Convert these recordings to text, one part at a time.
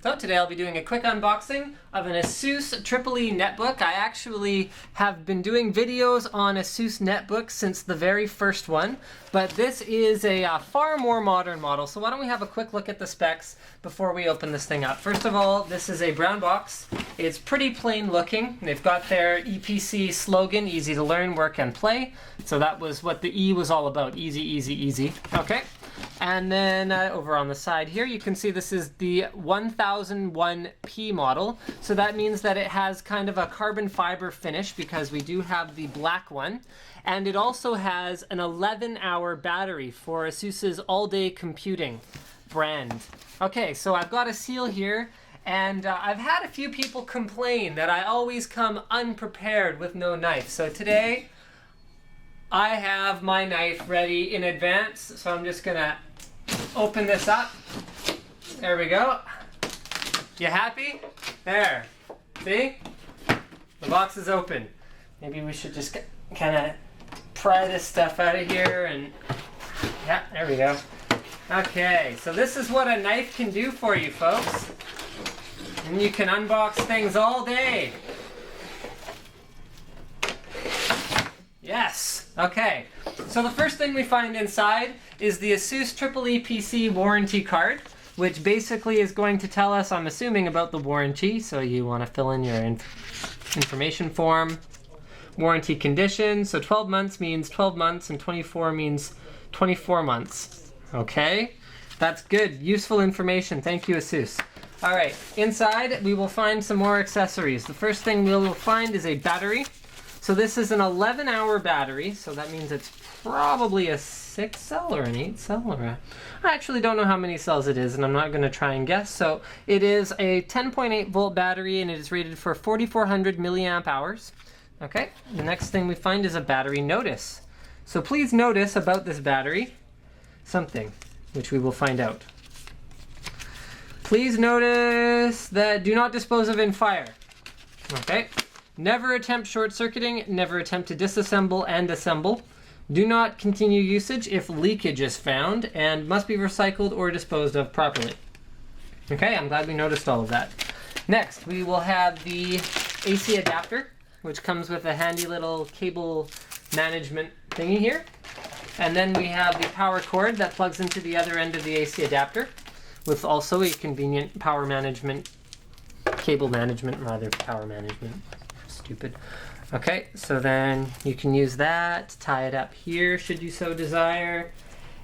So today I'll be doing a quick unboxing of an ASUS EEE netbook. I actually have been doing videos on ASUS netbooks since the very first one, but this is a far more modern model. So why don't we have a quick look at the specs before we open this thing up. First of all, this is a brown box. It's pretty plain looking. They've got their EPC slogan, easy to learn, work, and play. So that was what the E was all about, easy, easy, easy. Okay. And then over on the side here, you can see this is the 1001P model. So that means that it has kind of a carbon fiber finish because we do have the black one. And it also has an 11-hour battery for ASUS's all-day computing brand. Okay, so I've got a seal here. And I've had a few people complain that I always come unprepared with no knife. So today, I have my knife ready in advance, so I'm just gonna open this up. There we go. You happy? There. See? The box is open. Maybe we should just kind of pry this stuff out of here and... Yeah, there we go. Okay, so this is what a knife can do for you, folks. And you can unbox things all day. Yes. Okay. So the first thing we find inside is the ASUS EEE PC warranty card, which basically is going to tell us, I'm assuming, about the warranty. So you want to fill in your information form. Warranty conditions. So 12 months means 12 months and 24 means 24 months. Okay. That's good. Useful information. Thank you, ASUS. All right. Inside, we will find some more accessories. The first thing we will find is a battery. So this is an 11-hour battery, so that means it's probably a 6-cell or an 8-cell or a... I actually don't know how many cells it is, and I'm not going to try and guess. So it is a 10.8 volt battery, and it is rated for 4,400 milliamp hours. Okay, the next thing we find is a battery notice. So please notice about this battery something, which we will find out. Please notice that do not dispose of in fire. Okay. Never attempt short-circuiting, never attempt to disassemble and assemble. Do not continue usage if leakage is found, and must be recycled or disposed of properly. Okay, I'm glad we noticed all of that. Next, we will have the AC adapter, which comes with a handy little cable management thingy here. And then we have the power cord that plugs into the other end of the AC adapter, with also a convenient power management, power management. Stupid. Okay, so then you can use that to tie it up here should you so desire.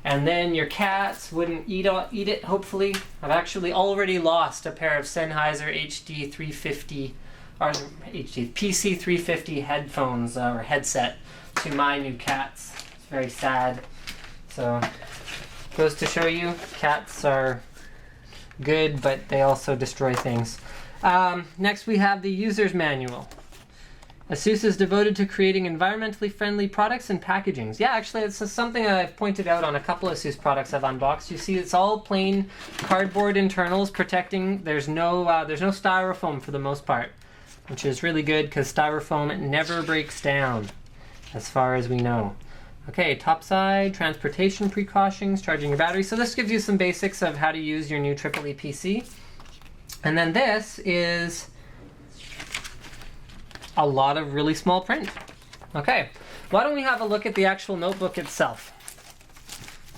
And then your cats wouldn't eat it, hopefully. I've actually already lost a pair of Sennheiser HD 350, or HD PC 350 headphones or headset to my new cats. It's very sad. So, goes to show you, cats are good, but they also destroy things. Next we have the user's manual. ASUS is devoted to creating environmentally friendly products and packagings. Yeah, actually, it's something that I've pointed out on a couple of ASUS products I've unboxed. You see, it's all plain cardboard internals protecting. There's no styrofoam for the most part, which is really good because styrofoam never breaks down, as far as we know. Okay, top side, transportation precautions, charging your battery. So this gives you some basics of how to use your new EEE PC. And then this is a lot of really small print. Okay, why don't we have a look at the actual notebook itself?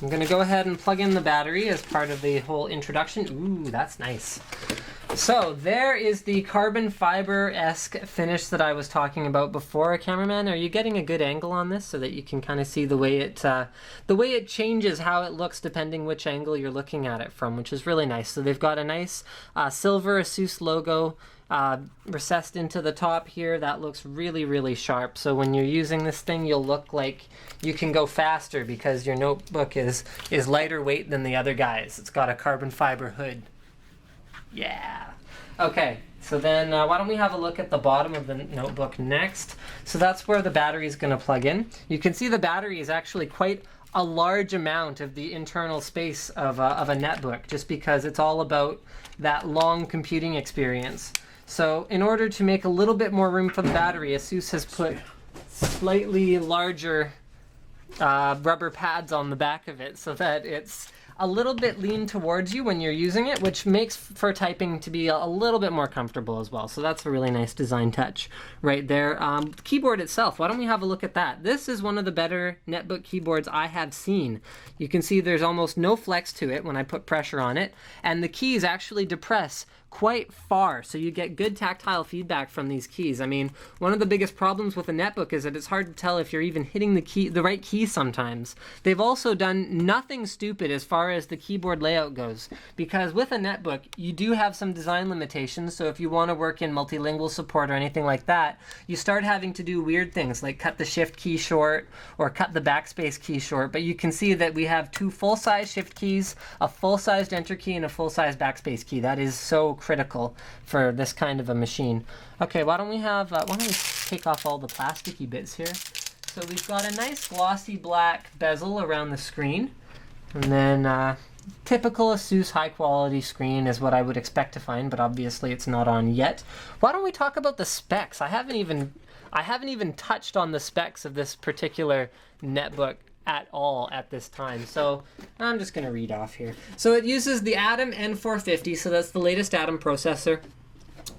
I'm gonna go ahead and plug in the battery as part of the whole introduction. Ooh, that's nice. So there is the carbon fiber-esque finish that I was talking about before. Cameraman, are you getting a good angle on this so that you can kind of see the way it changes how it looks depending which angle you're looking at it from, which is really nice. So they've got a nice silver ASUS logo recessed into the top here. That looks really, really sharp. So when you're using this thing, you'll look like you can go faster because your notebook is lighter weight than the other guys. It's got a carbon fiber hood. Yeah. Okay, so then why don't we have a look at the bottom of the notebook next. So that's where the battery is going to plug in. You can see the battery is actually quite a large amount of the internal space of a netbook, just because it's all about that long computing experience. So in order to make a little bit more room for the battery, ASUS has put slightly larger rubber pads on the back of it so that it's a little bit lean towards you when you're using it, which makes for typing to be a little bit more comfortable as well. So that's a really nice design touch right there. Keyboard itself, why don't we have a look at that? This is one of the better netbook keyboards I have seen. You can see there's almost no flex to it when I put pressure on it, and the keys actually depress quite far, so you get good tactile feedback from these keys. I mean, one of the biggest problems with a netbook is that it's hard to tell if you're even hitting the right key sometimes. They've also done nothing stupid as far as the keyboard layout goes, because with a netbook, you do have some design limitations, so if you want to work in multilingual support or anything like that, you start having to do weird things like cut the shift key short or cut the backspace key short, but you can see that we have two full-size shift keys, a full-sized enter key, and a full-size backspace key. That is so critical for this kind of a machine. Okay, why don't we take off all the plasticky bits here? So we've got a nice glossy black bezel around the screen, and then typical ASUS high quality screen is what I would expect to find, but obviously it's not on yet. Why don't we talk about the specs? I haven't even touched on the specs of this particular netbook at all at this time. So I'm just gonna read off here. So it uses the Atom N450, so that's the latest Atom processor.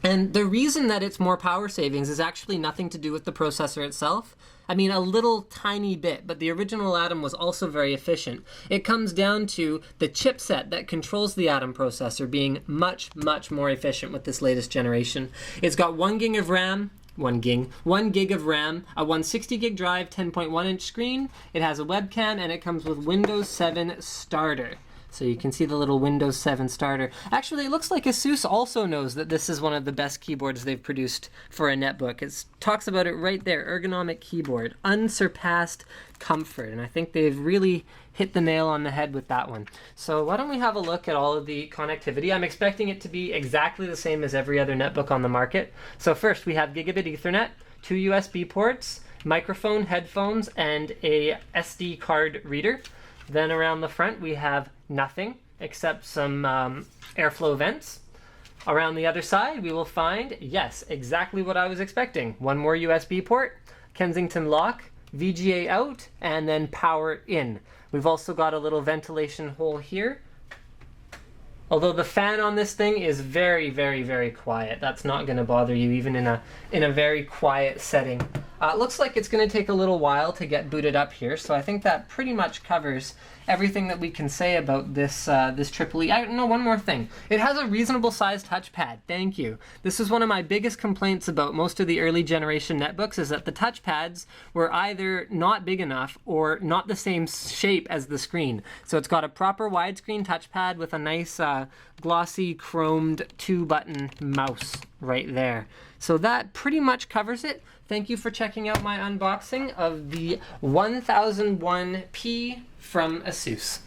And the reason that it's more power savings is actually nothing to do with the processor itself. I mean, a little tiny bit, but the original Atom was also very efficient. It comes down to the chipset that controls the Atom processor being much, much more efficient with this latest generation. It's got 1 gig of RAM, 1 gig of RAM, a 160 gig drive, 10.1-inch screen. It has a webcam, and it comes with Windows 7 Starter. So you can see the little Windows 7 starter. Actually, it looks like ASUS also knows that this is one of the best keyboards they've produced for a netbook. It talks about it right there, ergonomic keyboard, unsurpassed comfort. And I think they've really hit the nail on the head with that one. So why don't we have a look at all of the connectivity? I'm expecting it to be exactly the same as every other netbook on the market. So first we have gigabit Ethernet, 2 USB ports, microphone, headphones, and a SD card reader. Then around the front we have nothing except some airflow vents. Around the other side we will find, yes, exactly what I was expecting. One more USB port, Kensington lock, VGA out, and then power in. We've also got a little ventilation hole here. Although the fan on this thing is very, very, very quiet. That's not going to bother you even in a very quiet setting. It looks like it's going to take a little while to get booted up here, so I think that pretty much covers everything that we can say about this this EEE. No, one more thing. It has a reasonable sized touchpad. Thank you. This is one of my biggest complaints about most of the early generation netbooks, is that the touchpads were either not big enough or not the same shape as the screen. So it's got a proper widescreen touchpad with a nice glossy chromed 2-button mouse right there. So that pretty much covers it. Thank you for checking out my unboxing of the 1001P from ASUS.